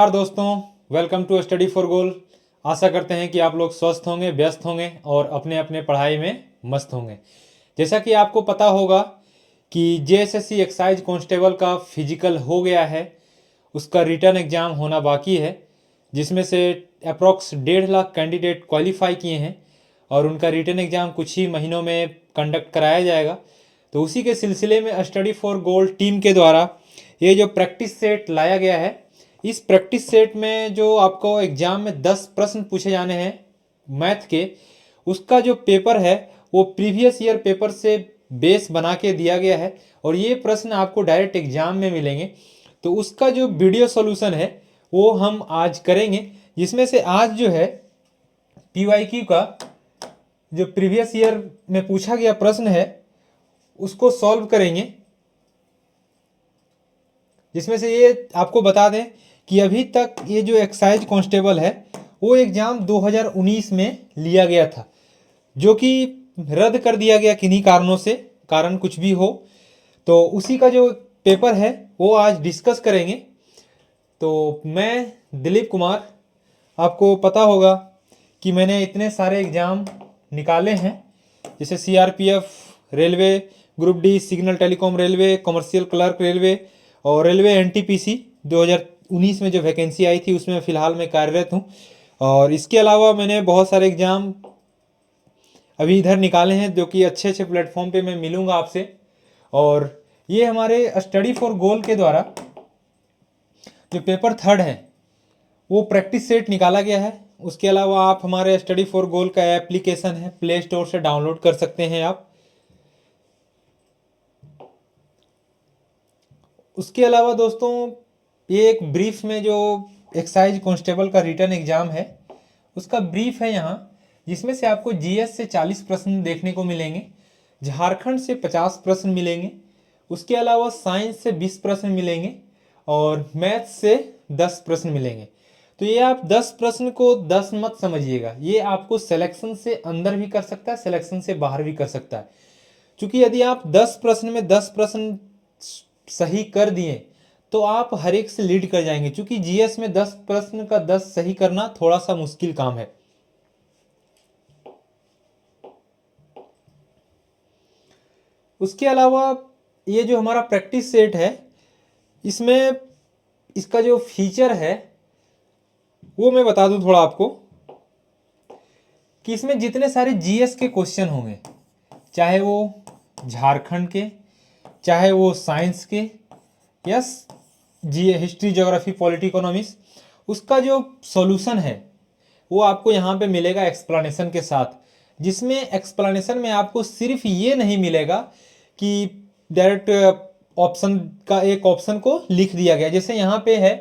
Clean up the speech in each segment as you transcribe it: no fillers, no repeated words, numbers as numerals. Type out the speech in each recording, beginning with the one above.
नमस्कार दोस्तों, welcome to study for गोल। आशा करते हैं कि आप लोग स्वस्थ होंगे, व्यस्त होंगे और अपने अपने पढ़ाई में मस्त होंगे। जैसा कि आपको पता होगा कि जेएसएससी एक्साइज कांस्टेबल का फिजिकल हो गया है, उसका रिटर्न एग्ज़ाम होना बाकी है, जिसमें से अप्रॉक्स 1.5 लाख कैंडिडेट क्वालिफाई किए हैं और उनका रिटर्न एग्ज़ाम कुछ ही महीनों में कंडक्ट कराया जाएगा। तो उसी के सिलसिले में स्टडी फॉर गोल्ड टीम के द्वारा ये जो प्रैक्टिस सेट लाया गया है, इस प्रैक्टिस सेट में जो आपको एग्ज़ाम में 10 प्रश्न पूछे जाने हैं मैथ के, उसका जो पेपर है वो प्रीवियस ईयर पेपर से बेस बना के दिया गया है और ये प्रश्न आपको डायरेक्ट एग्ज़ाम में मिलेंगे। तो उसका जो वीडियो सॉल्यूशन है वो हम आज करेंगे, जिसमें से आज जो है पीवाईक्यू का जो प्रीवियस ईयर में पूछा गया प्रश्न है उसको सॉल्व करेंगे। जिसमें से ये आपको बता दें कि अभी तक ये जो एक्साइज कांस्टेबल है वो एग्ज़ाम 2019 में लिया गया था, जो कि रद्द कर दिया गया किन्हीं कारणों से, कारण कुछ भी हो। तो उसी का जो पेपर है वो आज डिस्कस करेंगे। तो मैं दिलीप कुमार, आपको पता होगा कि मैंने इतने सारे एग्ज़ाम निकाले हैं, जैसे CRPF, railway, group D, signal telecom railway, commercial clerk railway और रेलवे एनटीपीसी 2019 में जो वैकेंसी आई थी उसमें फ़िलहाल मैं कार्यरत हूँ। और इसके अलावा मैंने बहुत सारे एग्ज़ाम अभी इधर निकाले हैं जो कि अच्छे अच्छे प्लेटफॉर्म पे मैं मिलूँगा आपसे। और ये हमारे स्टडी फॉर गोल के द्वारा जो पेपर थर्ड है वो प्रैक्टिस सेट निकाला गया है। उसके अलावा आप हमारे स्टडी फॉर गोल का एप्लीकेशन है, प्ले स्टोर से डाउनलोड कर सकते हैं आप। उसके अलावा दोस्तों, ये एक ब्रीफ में जो एक्साइज कांस्टेबल का रिटर्न एग्ज़ाम है उसका ब्रीफ है यहाँ, जिसमें से आपको जीएस से 40 प्रश्न देखने को मिलेंगे, झारखंड से 50 प्रश्न मिलेंगे, उसके अलावा साइंस से 20 प्रश्न मिलेंगे और मैथ से 10 प्रश्न मिलेंगे। तो ये आप 10 प्रश्न को 10 मत समझिएगा, ये आपको सिलेक्शन से अंदर भी कर सकता है, सिलेक्शन से बाहर भी कर सकता है। क्योंकि यदि आप 10 प्रश्न में 10 प्रश्न सही कर दिए तो आप हर एक से लीड कर जाएंगे, क्योंकि जीएस में 10 प्रश्न का 10 सही करना थोड़ा सा मुश्किल काम है। उसके अलावा ये जो हमारा प्रैक्टिस सेट है, इसमें इसका जो फीचर है वो मैं बता दूं थोड़ा आपको, कि इसमें जितने सारे जीएस के क्वेश्चन होंगे, चाहे वो झारखंड के, चाहे वो साइंस के, यस जी हिस्ट्री, ज्योग्राफी, पॉलिटी, इकोनॉमिक्स, उसका जो सॉल्यूशन है वो आपको यहाँ पे मिलेगा एक्सप्लेनेशन के साथ। जिसमें एक्सप्लेनेशन में आपको सिर्फ ये नहीं मिलेगा कि डायरेक्ट ऑप्शन का एक ऑप्शन को लिख दिया गया, जैसे यहाँ पे है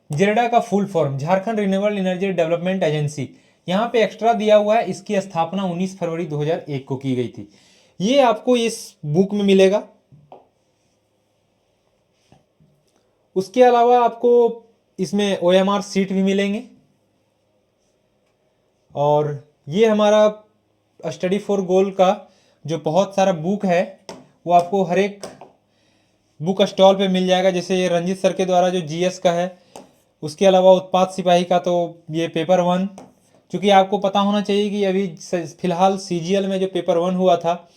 जेरेडा का full form Jharkhand renewable energy development agency, यहाँ पे एक्स्ट्रा दिया हुआ है, इसकी स्थापना 19 फरवरी 2001 को की गई थी। ये आपको इस बुक में मिलेगा। उसके अलावा आपको इसमें ओएमआर सीट भी मिलेंगे। और ये हमारा स्टडी फॉर गोल का जो बहुत सारा बुक है वो आपको हर एक बुक स्टॉल पे मिल जाएगा। जैसे ये रंजित सर के द्वारा जो जीएस का है, उसके अलावा उत्पाद सिपाही का तो ये पेपर 1, क्योंकि आपको पता होना चाहिए कि अभी फिलहाल सीजीएल में जो पेपर 1 हुआ था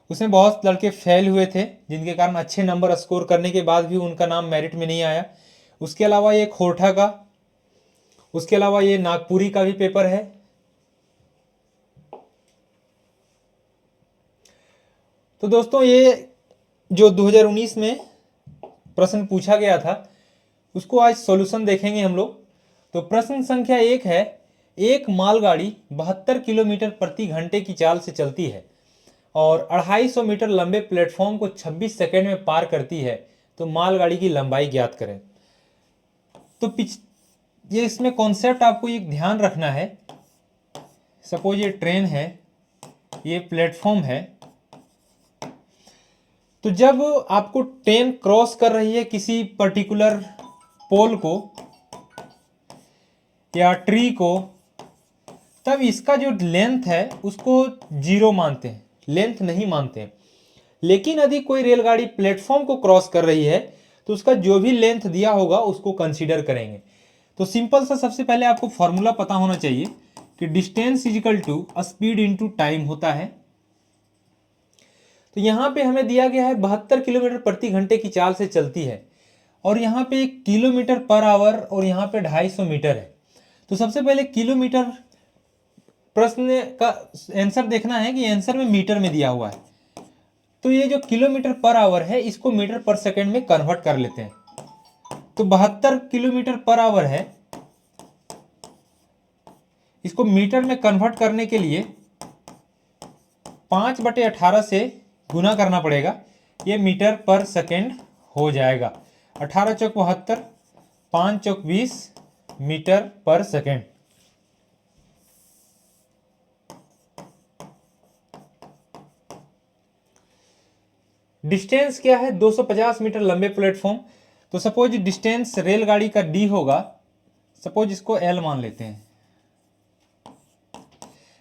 उसमें बहुत लड़के फेल हुए थे, जिनके कारण अच्छे नंबर स्कोर करने के बाद भी उनका नाम मेरिट में नहीं आया। उसके अलावा ये खोरठा का, उसके अलावा ये नागपुरी का भी पेपर है। तो दोस्तों, ये जो 2019 में प्रश्न पूछा गया था उसको आज सॉल्यूशन देखेंगे हम लोग। तो प्रश्न संख्या 1 है, एक मालगाड़ी 72 किलोमीटर प्रति घंटे की चाल से चलती है और 250 मीटर लंबे प्लेटफॉर्म को 26 सेकंड में पार करती है, तो मालगाड़ी की लंबाई ज्ञात करें। तो ये इसमें कॉन्सेप्ट आपको एक ध्यान रखना है। सपोज ये ट्रेन है, ये प्लेटफॉर्म है, तो जब आपको ट्रेन क्रॉस कर रही है किसी पर्टिकुलर पोल को या ट्री को, तब इसका जो लेंथ है उसको 0 मानते हैं, लेंथ नहीं मानते हैं। लेकिन यदि कोई रेलगाड़ी प्लेटफॉर्म को क्रॉस कर रही है तो उसका जो भी लेंथ दिया होगा उसको कंसीडर करेंगे। तो सिंपल सा सबसे पहले आपको फॉर्मूला पता होना चाहिए कि distance is equal to speed into time होता है। तो यहाँ पे हमें दिया गया है 72 किलोमीटर प्रति घंटे की चाल से चलती है और यहाँ पे किलोमीटर पर आवर और यहाँ पे 250 मीटर है। तो सबसे पहले किलोमीटर प्रश्न का आंसर देखना है कि आंसर में मीटर में दिया हुआ है। तो ये जो किलोमीटर पर आवर है इसको मीटर पर सेकंड में कन्वर्ट कर लेते हैं। तो 72 किलोमीटर पर आवर है, इसको मीटर में कन्वर्ट करने के लिए 5/18 से गुना करना पड़ेगा, ये मीटर पर सेकंड हो जाएगा। 18 चौक 72, 5 चौक 20 मीटर पर सेकंड। डिस्टेंस क्या है? 250 मीटर लंबे प्लेटफॉर्म। तो सपोज डिस्टेंस रेलगाड़ी का डी होगा, सपोज इसको एल मान लेते हैं।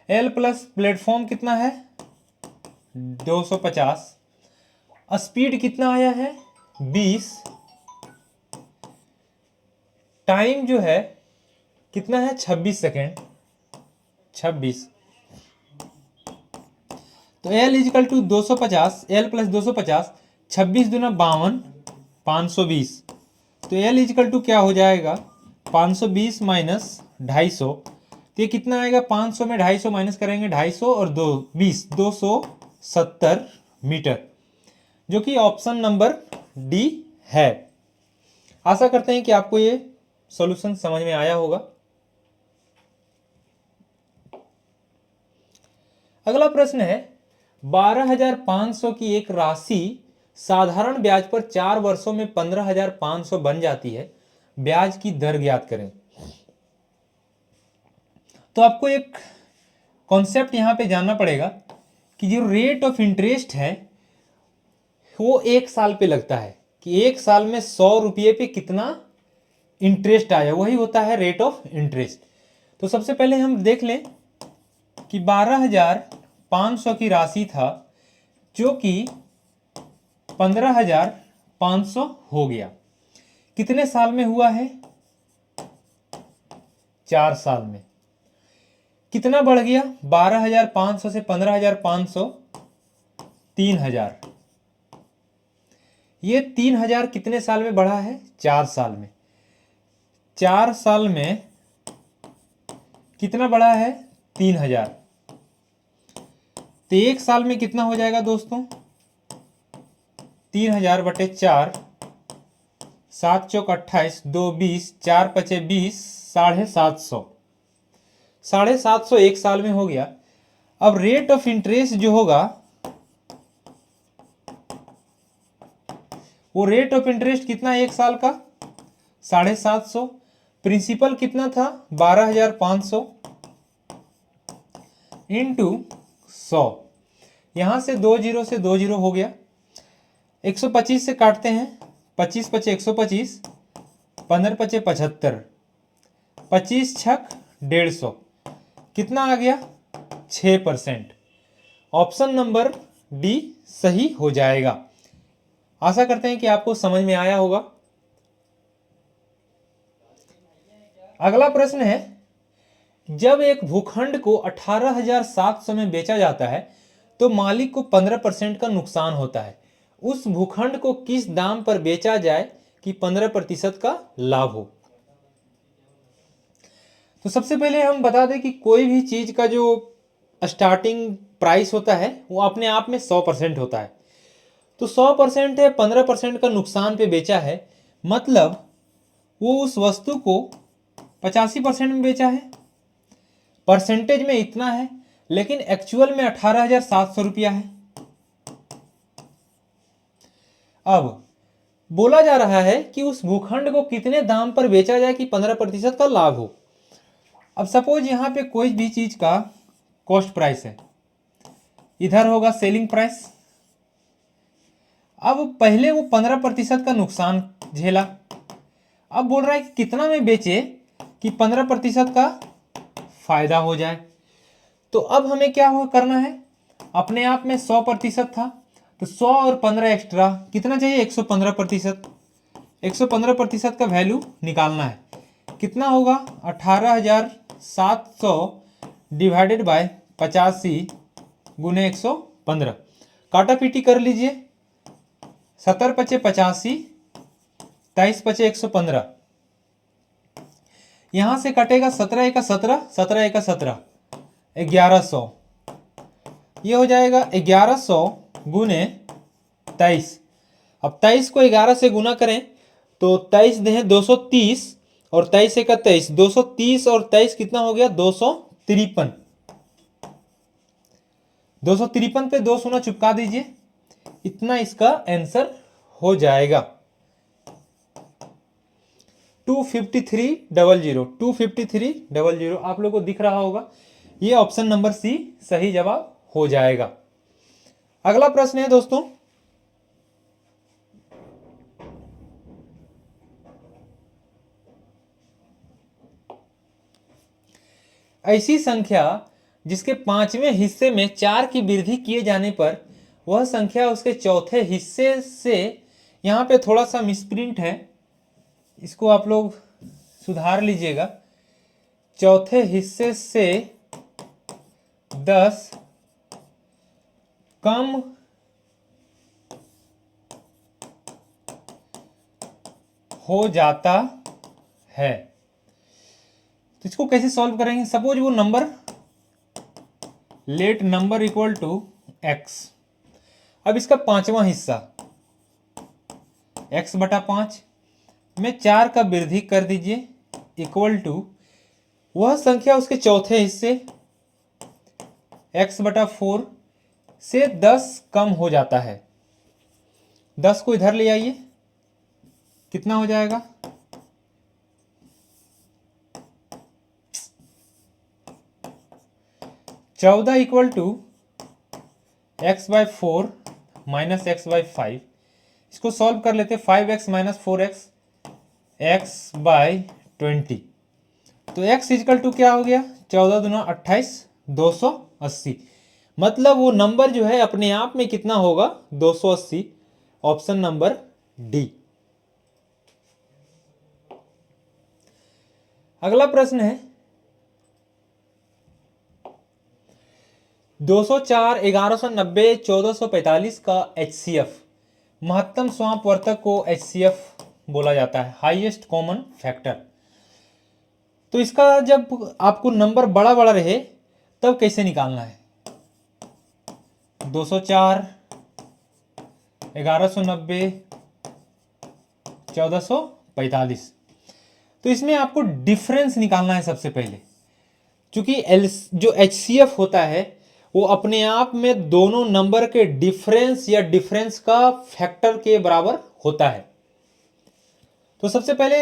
एल प्लस प्लेटफॉर्म कितना है? 250। स्पीड कितना आया है? 20। टाइम जो है कितना है? 26 सेकेंड। 26। तो L is equal to 250, L plus 250, 26 दूना 52, 520। तो L इजिकल टू क्या हो जाएगा? 520 माइनस 250। तो ये कितना आएगा? 500 में 250 माइनस करेंगे, 250 और 20, 270 मीटर, जो कि ऑप्शन नंबर डी है। आशा करते हैं कि आपको ये सॉल्यूशन समझ में आया होगा। अगला प्रश्न है, 12,500 की एक राशि साधारण ब्याज पर 4 वर्षों में 15,500 बन जाती है, ब्याज की दर ज्ञात करें। तो आपको एक कॉन्सेप्ट यहां पे जानना पड़ेगा कि जो रेट ऑफ इंटरेस्ट है वो 1 साल पे लगता है, कि 1 साल में 100 रुपये पे कितना इंटरेस्ट आया, वही होता है रेट ऑफ इंटरेस्ट। तो सबसे पहले हम देख लें कि 12,500 की राशि था जो कि 15,500 हो गया। कितने साल में हुआ है? 4 साल में। कितना बढ़ गया? 12,500 से 15,500, 3,000। ये 3,000 कितने साल में बढ़ा है? 4 साल में। 4 साल में कितना बढ़ा है? 3,000। तो 1 साल में कितना हो जाएगा दोस्तों? 3,000 बटे 4, 7 चौक 28, 2 20, 4 पचे 20, 750। 750 1 साल में हो गया। अब रेट ऑफ इंटरेस्ट जो होगा, वो रेट ऑफ इंटरेस्ट कितना 1 साल का? 750। प्रिंसिपल कितना था? 12,500 इंटू 100। यहां से 2 जीरो से 2 जीरो हो गया। 125 से काटते हैं, 25 पचे 125, 15 पचे 75, 25 छक 150। कितना आ गया? 6%। ऑप्शन नंबर डी सही हो जाएगा। आशा करते हैं कि आपको समझ में आया होगा। अगला प्रश्न है, जब एक भूखंड को 18,700 में बेचा जाता है तो मालिक को 15% का नुकसान होता है। उस भूखंड को किस दाम पर बेचा जाए कि 15% का लाभ हो? तो सबसे पहले हम बता दें कि कोई भी चीज का जो स्टार्टिंग प्राइस होता है वो अपने आप में 100% होता है। तो 100% है, 15% का नुकसान पे बेचा है, मतलब वो उस वस्तु को 85% में बेचा है। परसेंटेज में इतना है, लेकिन एक्चुअल में 18,700 रुपया है। अब बोला जा रहा है कि उस भूखंड को कितने दाम पर बेचा जाए कि 15% का लाभ हो। अब सपोज यहां पे कोई भी चीज का कॉस्ट प्राइस है, इधर होगा सेलिंग प्राइस। अब पहले वो 15% का नुकसान झेला, अब बोल रहा है कि कितना में बेचे कि 15% का फायदा हो जाए। तो अब हमें क्या करना है? अपने आप में 100% था, तो 100 और 15 एक्स्ट्रा कितना चाहिए? 115%। 115% का वैल्यू निकालना है। कितना होगा 18,700 डिवाइडेड बाय 85 गुने 115। काटा पीटी कर लीजिए। 70 पचे 85, 23 पचे 115। यहां से कटेगा 17 एका 17, 17 एका 17, 1100। ये हो जाएगा 1100 गुने 23। अब 23 को 11 से गुना करें तो 23 दें 230 और 23 एका 23, 230 और 23 कितना हो गया 253। 253 पे 2 शून्य चिपका दीजिए, इतना इसका आंसर हो जाएगा 25300। 25300 आप लोगों को दिख रहा होगा। ये ऑप्शन नंबर सी सही जवाब हो जाएगा। अगला प्रश्न है दोस्तों, ऐसी संख्या जिसके पांचवें हिस्से में 4 की वृद्धि किए जाने पर वह संख्या उसके चौथे हिस्से से, यहां पे थोड़ा सा मिसप्रिंट है, इसको आप लोग सुधार लीजिएगा। चौथे हिस्से से 10 कम हो जाता है। तो इसको कैसे सॉल्व करेंगे? सपोज वो number, let number equal to x। अब इसका पांचवा हिस्सा x बटा 5 में 4 का वृद्धि कर दीजिए इक्वल टू वह संख्या उसके चौथे हिस्से x बटा 4 से 10 कम हो जाता है। 10 को इधर ले आइए, कितना हो जाएगा 14 equal to x by 4 minus x by 5। इसको सॉल्व कर लेते, 5x minus 4x, x by 20। तो x इजकल टू क्या हो गया 14 दूना 28, 280। मतलब वो नंबर जो है अपने आप में कितना होगा 280। Option number D. अगला प्रश्न है 204, 1190, 1445 का HCF, महत्तम स्वापवर्तक को HCF बोला जाता है, हाईएस्ट कॉमन फैक्टर। तो इसका जब आपको नंबर बड़ा बड़ा रहे तब कैसे निकालना है? 204, 1190, 1445। तो इसमें आपको डिफरेंस निकालना है सबसे पहले, क्योंकि जो HCF होता है वो अपने आप में दोनों नंबर के डिफरेंस या डिफरेंस का फैक्टर के बराबर होता है। तो सबसे पहले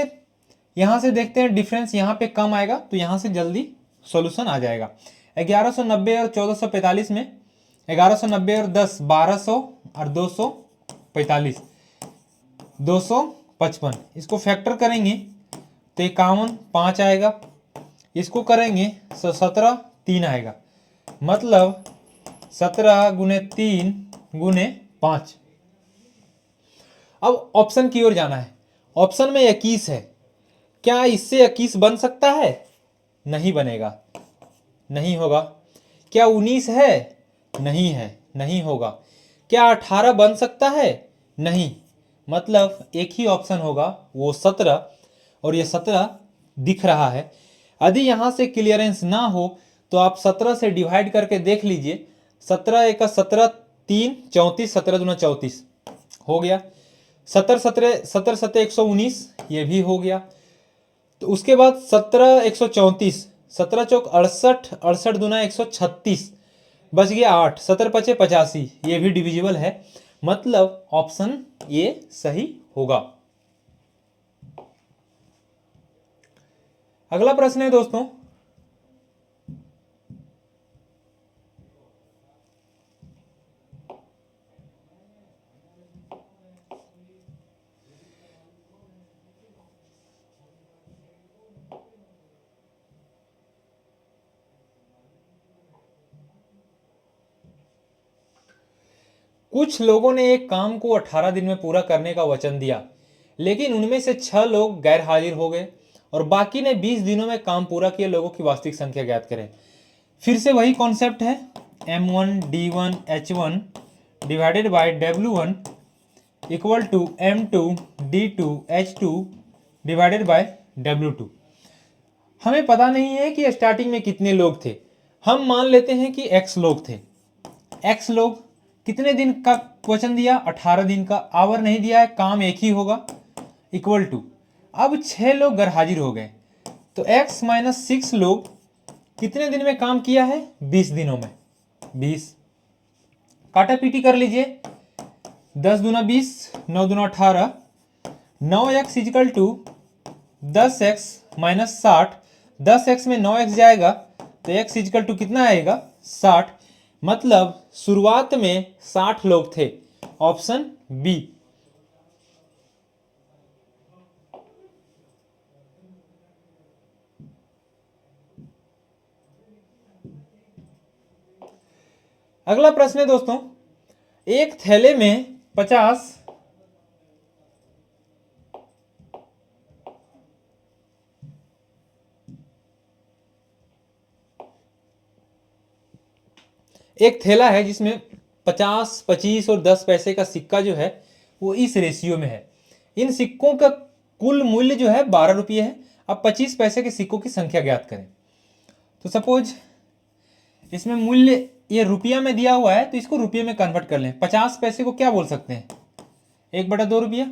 यहां से देखते हैं, डिफरेंस यहां पे कम आएगा तो यहां से जल्दी सॉल्यूशन आ जाएगा। 1190 और 1445 में 1190 और 10 1200 और 245 255। इसको फैक्टर करेंगे तो 51 5 आएगा, इसको करेंगे तो 17 3 आएगा, मतलब 17 गुने 3 गुने 5। अब ऑप्शन की ओर जाना है। ऑप्शन में 21 है, क्या इससे 21 बन सकता है? नहीं बनेगा, नहीं होगा। क्या 19 है? नहीं है, नहीं होगा। क्या 18 बन सकता है? नहीं। मतलब एक ही ऑप्शन होगा वो 17, और ये 17 दिख रहा है। यदि यहां से क्लियरेंस ना हो तो आप 17 से डिवाइड करके देख लीजिए। 17 एक 17, 3 34, 17 दूना 34 हो गया। 17 17 17 17 119, ये भी हो गया। तो उसके बाद 17 134, 17 चौक 68, 68 दूना 136, बच गया 8, 17 पचे 85, ये भी डिविजिबल है। मतलब ऑप्शन ये सही होगा। अगला प्रश्न है दोस्तों, कुछ लोगों ने एक काम को 18 दिन में पूरा करने का वचन दिया, लेकिन उनमें से 6 लोग गैर हाजिर हो गए और बाकी ने 20 दिनों में काम पूरा किया लोगों की वास्तविक संख्या ज्ञात करें। फिर से वही कॉन्सेप्ट है, M1 D1 H1 divided by W1 equal to M2 D2 H2 divided by W2। हमें पता नहीं है कि स्टार्टिंग में कितने लोग थे, हम मान लेते हैं कि X लोग थे। X लोग कितने दिन का क्वेश्चन दिया, 18 दिन का, आवर नहीं दिया है, काम एक ही होगा, इक्वल टू अब 6 लोग घर हाजिर हो गए, तो X माइनस 6 लोग कितने दिन में काम किया है, 20 दिनों में। 20 काटा पीटी कर लीजिए, 10 दूना 20, 9 दूना 18, 9x is equal to 10x minus 60, 10x में 9x जाएगा तो x इजिकल टू कितना आएगा, 60। मतलब शुरुआत में 60 लोग थे, ऑप्शन बी। अगला प्रश्न है दोस्तों, एक थैले में 50 एक थैला है जिसमें 50, 25 और 10 पैसे का सिक्का जो है वो इस रेशियो में है। इन सिक्कों का कुल मूल्य जो है 12 रुपये है। अब 25 पैसे के सिक्कों की संख्या ज्ञात करें। तो सपोज इसमें मूल्य ये रुपया में दिया हुआ है तो इसको रुपये में कन्वर्ट कर लें। 50 पैसे को क्या बोल सकते हैं, 1/2 रुपया।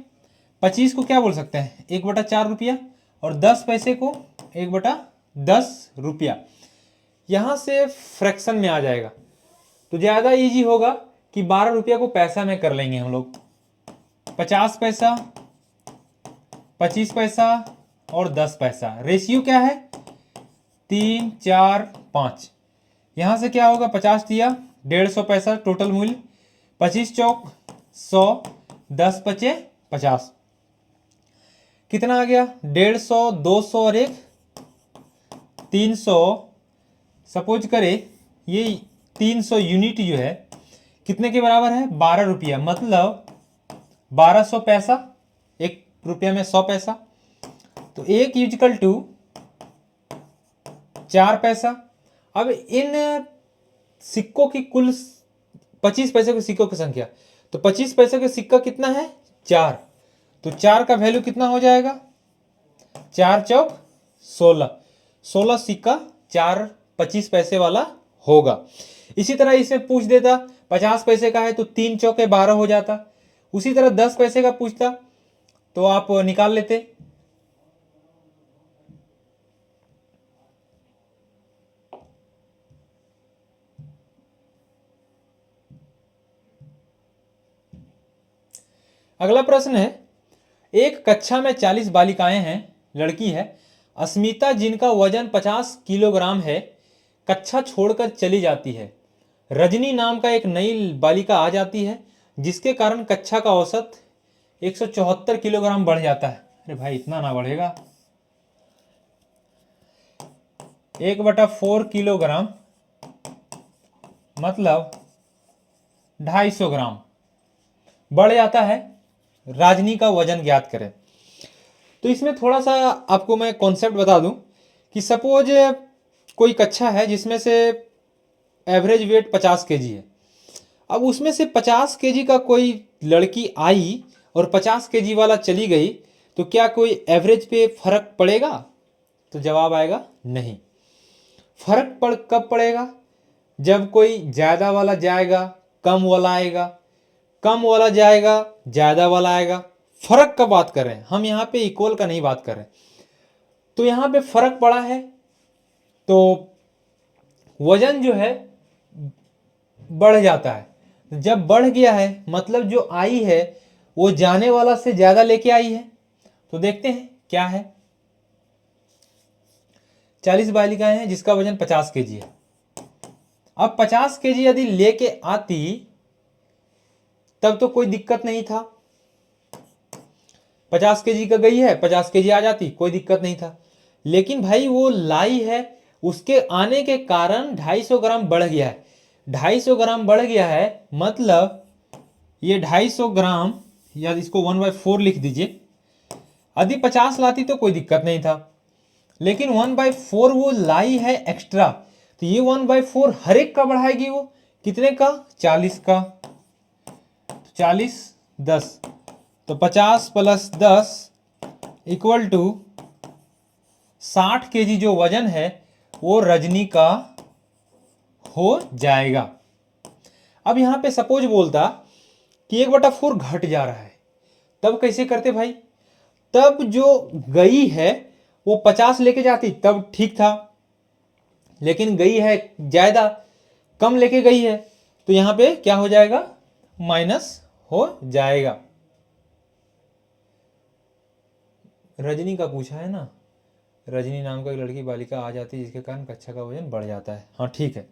25 को क्या बोल सकते हैं, 1/4 रुपया। और 10 पैसे को 1/10 रुपया। यहाँ से फ्रैक्शन में आ जाएगा तो ज़्यादा इजी होगा कि 12 रुपया को पैसा में कर लेंगे हम लोग। 50 पैसा, 25 पैसा और 10 पैसा। रेशियो क्या है, 3, 4, 5। यहाँ से क्या होगा, 50 दिया, 150 पैसा टोटल मूल्य, 25 चौक 100, 10 पचे 50। कितना आ गया, 150, 200 और 1 300। सपोज करें ये 300 यूनिट जो है कितने के बराबर है, 12 रुपया। मतलब 1200 पैसा, 1 रुपया में 100 पैसा। तो 1 इक्वल टू 4 पैसा। अब इन सिक्कों की कुल 25 पैसे के सिक्कों की संख्या, तो 25 पैसे का सिक्का कितना है, 4। तो 4 का वैल्यू कितना हो जाएगा, 4 चौक 16। 16 सिक्का 4 25 पैसे वाला होगा। इसी तरह इसे पूछ देता 50 पैसे का है तो 3 चौके 12 हो जाता। उसी तरह 10 पैसे का पूछता तो आप निकाल लेते। अगला प्रश्न है, एक कक्षा में 40 बालिकाएं हैं, लड़की है अस्मिता जिनका वजन 50 किलोग्राम है, कक्षा छोड़कर चली जाती है। रजनी नाम का एक नई बालिका आ जाती है जिसके कारण कक्षा का औसत 174 किलोग्राम बढ़ जाता है। अरे भाई इतना ना बढ़ेगा, 1/4 किलोग्राम मतलब 250 ग्राम बढ़ जाता है। राजनी का वजन ज्ञात करें। तो इसमें थोड़ा सा आपको मैं कॉन्सेप्ट बता दूं कि सपोज कोई कक्षा है जिसमें से एवरेज वेट 50 केजी है। अब उसमें से 50 केजी का कोई लड़की आई और 50 केजी वाला चली गई, तो क्या कोई एवरेज पे फर्क पड़ेगा? तो जवाब आएगा नहीं। फर्क कब पड़ेगा? जब कोई ज़्यादा वाला जाएगा, कम वाला आएगा, कम वाला जाएगा, ज़्यादा वाला आएगा। फर्क का बात कर रहे हैं हम, यहाँ पे इक्वल का नहीं बात कर रहे हैं। तो यहाँ पे फर्क पड़ा है तो वजन जो है बढ़ जाता है। जब बढ़ गया है मतलब जो आई है वो जाने वाला से ज़्यादा लेके आई है। तो देखते हैं क्या है। 40 बालिकाएं हैं जिसका वजन 50 केजी है। अब 50 केजी यदि लेके आती तब तो कोई दिक्कत नहीं था। 50 केजी का गई है, 50 केजी आ जाती, कोई दिक्कत नहीं था। लेकिन भाई वो लाई है, उसके आने के कारण 250 ग्राम बढ़ गया है। 250 ग्राम बढ़ गया है मतलब ये 250 ग्राम, या इसको 1/4 लिख दीजिए। यदि 50 लाती तो कोई दिक्कत नहीं था। लेकिन 1/4 वो लाई है एक्स्ट्रा, तो ये 1/4 हर एक का बढ़ाएगी, वो कितने का, 40 का। 40 10, तो 50 + 10 इक्वल टू 60 kg जो वजन है वो रजनी का हो जाएगा। अब यहां पे सपोज बोलता कि 1/4 घट जा रहा है, तब कैसे करते भाई? तब जो गई है वो 50 लेके जाती तब ठीक था, लेकिन गई है ज्यादा, कम लेके गई है, तो यहां पे क्या हो जाएगा, माइनस हो जाएगा। रजनी का पूछा है ना, रजनी नाम का एक लड़की बालिका आ जाती है जिसके कारण कक्षा का वजन बढ़ जाता है। हाँ ठीक है।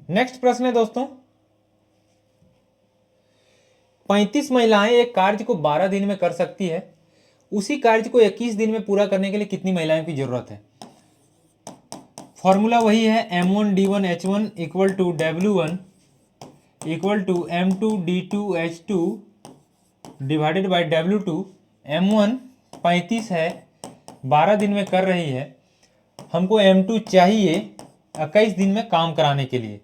नेक्स्ट प्रश्न है दोस्तों, 35 महिलाएं एक कार्य को 12 दिन में कर सकती है, उसी कार्य को 21 दिन में पूरा करने के लिए कितनी महिलाओं की जरूरत है? फॉर्मूला वही है, M1D1H1 equal to W1 equal to M2D2H2 divided by W2। M1 35 है, 12 दिन में कर रही है, हमको M2 चाहिए 21 दिन में काम कराने के लिए।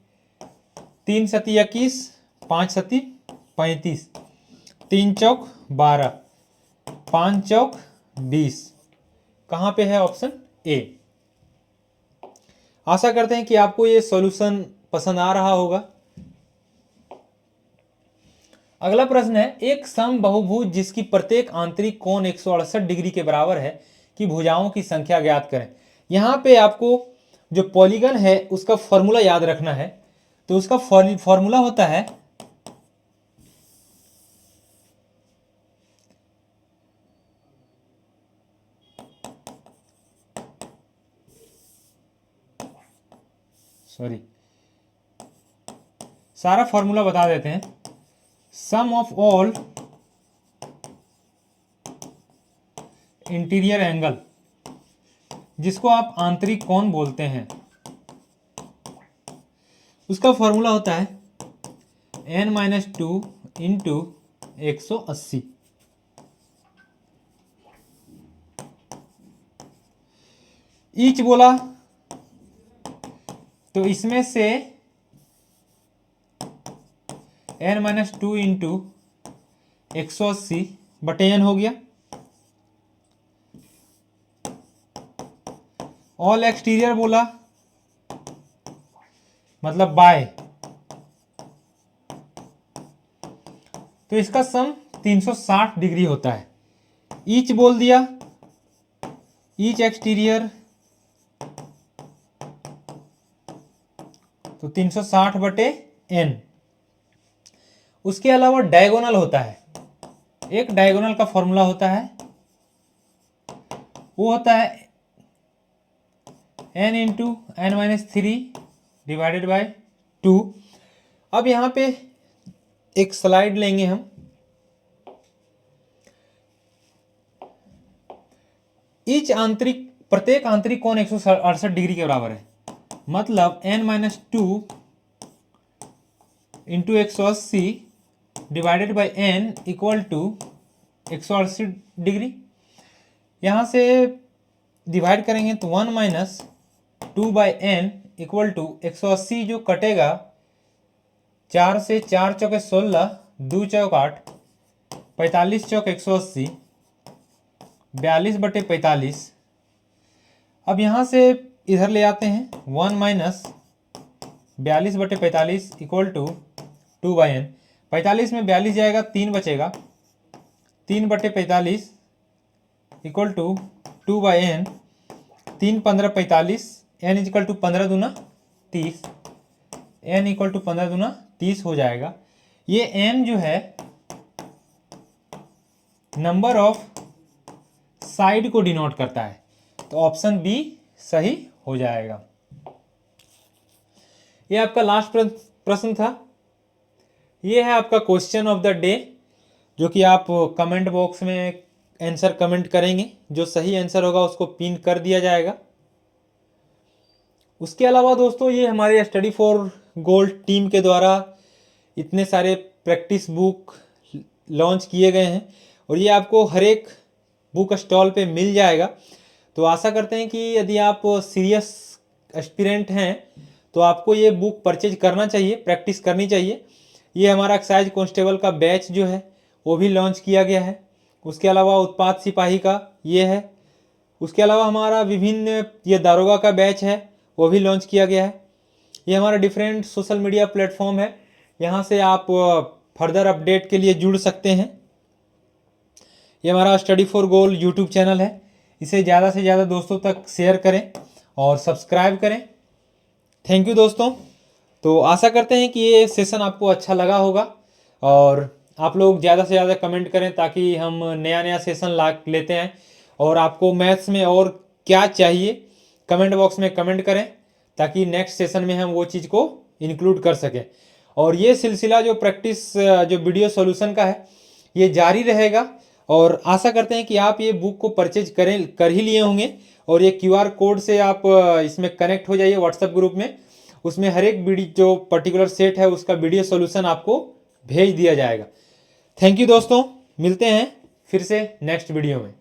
3 सती 21, 5 सती 35, 3 चौक 12, 5 चौक 20। कहाँ पे है? Option A. आशा करते हैं कि आपको ये सॉल्यूशन पसंद आ रहा होगा। अगला प्रश्न है, एक समबाहुभुज जिसकी प्रत्येक आंतरिक कोण 168 डिग्री के बराबर है कि भुजाओं की संख्या ज्ञात करें। यहां पे आपको जो पॉलीगन है उसका फॉर्मूला याद रखना है, तो उसका फॉर्मूला होता है सारा फॉर्मूला बता देते हैं। सम ऑफ ऑल इंटीरियर एंगल, जिसको आप आंतरिक कोण बोलते हैं, उसका फॉर्मूला होता है n-2 इंटू 180। ईच बोला तो इसमें से n-2 इंटू 180 बटे n हो गया। ऑल एक्सटीरियर बोला मतलब बाय, तो इसका सम 360 डिग्री होता है। ईच बोल दिया, ईच एक्सटीरियर तो 360 बटे n। उसके अलावा डायगोनल होता है, एक डायगोनल का फॉर्मूला होता है, वो होता है n into n-3 divided by 2। अब यहां पे एक स्लाइड लेंगे हम, ईच प्रत्येक आंतरिक कोण 168 डिग्री के बराबर है, मतलब n-2 into 180 divided by n equal to 180 degree. यहां से डिवाइड करेंगे तो 1 - 2/n इक्वल टू 180 जो कटेगा 4 से 4 चौके 16, 2 चौक 8, 45 चौक 180, 42 बटे 45। अब यहां से इधर ले आते हैं, 1 - 42 बटे 45 इक्वल टू 2/n। 45 में 42 जाएगा, 3 बचेगा, 3 बटे 45 equal to 2/n। 3 15 45, n equal to 15 दूना 30, n इक्वल टू 15 दूना 30 हो जाएगा। ये n जो है नंबर ऑफ साइड को डिनोट करता है, तो ऑप्शन बी सही हो जाएगा। ये आपका लास्ट प्रश्न था। ये है आपका क्वेश्चन ऑफ द डे, जो कि आप कमेंट बॉक्स में आंसर कमेंट करेंगे, जो सही आंसर होगा उसको पिन कर दिया जाएगा। उसके अलावा दोस्तों, ये हमारे स्टडी फॉर गोल्ड टीम के द्वारा इतने सारे प्रैक्टिस बुक लॉन्च किए गए हैं, और ये आपको हर एक बुक स्टॉल पे मिल जाएगा। तो आशा करते हैं कि यदि आप सीरियस एस्पिरेंट हैं तो आपको ये बुक परचेज करना चाहिए, प्रैक्टिस करनी चाहिए। ये हमारा एक्साइज कांस्टेबल का बैच जो है वो भी लॉन्च किया गया है। उसके अलावा उत्पाद सिपाही का ये है। उसके अलावा हमारा विभिन्न ये दारोगा का बैच है, वो भी लॉन्च किया गया है। ये हमारा डिफरेंट सोशल मीडिया प्लेटफॉर्म है, यहाँ से आप फर्दर अपडेट के लिए जुड़ सकते हैं। ये हमारा study for goal YouTube channel है, इसे ज़्यादा से ज़्यादा दोस्तों तक शेयर करें और सब्सक्राइब करें। थैंक यू दोस्तों। तो आशा करते हैं कि ये सेशन आपको अच्छा लगा होगा और आप लोग ज़्यादा से ज़्यादा कमेंट करें ताकि हम नया नया सेशन ला लेते हैं। और आपको मैथ्स में और क्या चाहिए कमेंट बॉक्स में कमेंट करें ताकि नेक्स्ट सेशन में हम वो चीज़ को इंक्लूड कर सकें। और ये सिलसिला जो प्रैक्टिस जो वीडियो सॉल्यूशन का है ये जारी रहेगा। और आशा करते हैं कि आप ये बुक को परचेज कर ही लिए होंगे और ये QR कोड से आप इसमें कनेक्ट हो जाइए व्हाट्सएप ग्रुप में। उसमें हर एक वीडियो जो पर्टिकुलर सेट है उसका वीडियो सॉल्यूशन आपको भेज दिया जाएगा। थैंक यू दोस्तों, मिलते हैं फिर से नेक्स्ट वीडियो में।